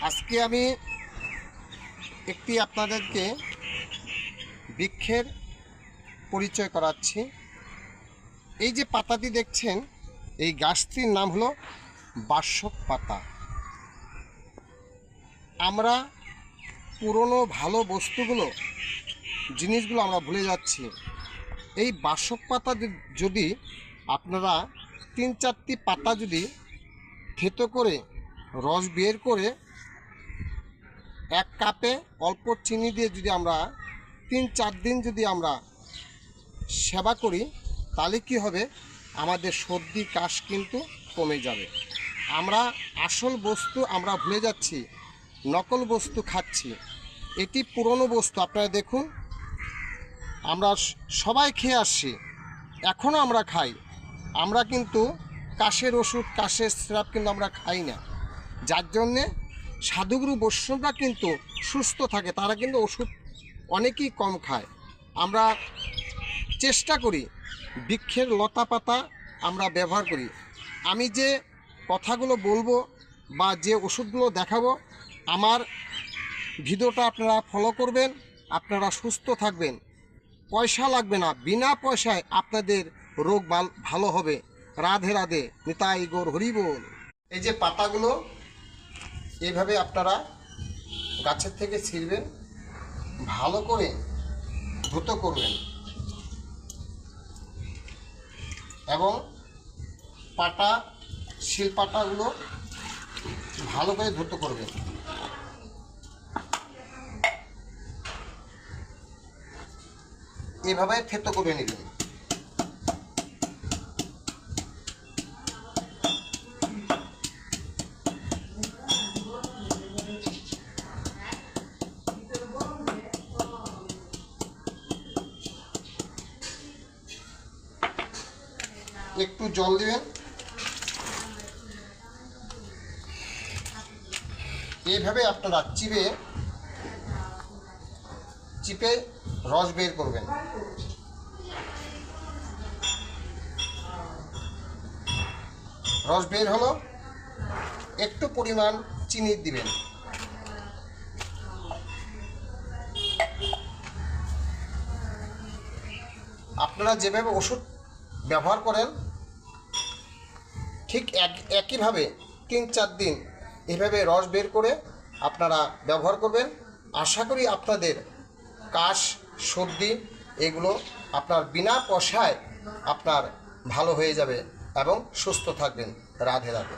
আজকে আমি একটি আপনাদেরকে বৃক্ষের পরিচয় করাচ্ছি। এই যে পাতাটি দেখছেন, এই গাছটির নাম হলো বাসক পাতা। আমরা পুরনো ভালো বস্তুগুলো, জিনিসগুলো আমরা ভুলে যাচ্ছি। এই বাসক পাতা যদি আপনারা 3-4টি পাতা যদি থেতো করে রস বের করে 1 কাপে অল্প চিনি দিয়ে যদি আমরা 3-4 দিন যদি আমরা সেবা করি, তাহলে কি হবে, আমাদের সর্দি কাশ কিন্তু কমে যাবে। আমরা আসল বস্তু আমরা ভুলে যাচ্ছি, নকল বস্তু খাচ্ছি। এটি পুরনো বস্তু। আপনারা দেখুন, আমরা সবাই খেয়ে আসছি, এখনও আমরা খাই। আমরা কিন্তু কাশের ওষুধ, কাশের সিরাপ কিন্তু আমরা খাই না। যার জন্যে সাধুগুরু বৈষ্ণবরা কিন্তু সুস্থ থাকে, তারা কিন্তু ওষুধ অনেকেই কম খায়। আমরা চেষ্টা করি বৃক্ষের লতা পাতা আমরা ব্যবহার করি। আমি যে কথাগুলো বলবো বা যে ওষুধগুলো দেখাবো, আমার ভিডিওটা আপনারা ফলো করবেন, আপনারা সুস্থ থাকবেন। পয়সা লাগবে না, বিনা পয়সায় আপনাদের রোগ ভালো হবে। রাধে রাধে, নিতাই গৌর হরি বল। এই যে পাতাগুলো এইভাবে আপনারা গাছের থেকে ছিঁড়বেন, ভালো করে ধুতো করবেন এবং শিলপাটাগুলো ভালো করে ধুতো করবেন। এভাবে থেতো করে নেবেন। একটু জল দিবেন। এইভাবে আপনারা চিপে রস বের করবেন। রস বের হলো, একটু পরিমাণ চিনি দিবেন। আপনারা যেভাবে ওষুধ ব্যবহার করেন, ঠিক একইভাবে 3-4 দিন এভাবে রস বের করে আপনারা ব্যবহার করবেন। আশা করি আপনাদের কাশ, সর্দি এগুলো আপনার বিনা পয়সায় আপনার ভালো হয়ে যাবে এবং সুস্থ থাকবেন। রাধে রাধে।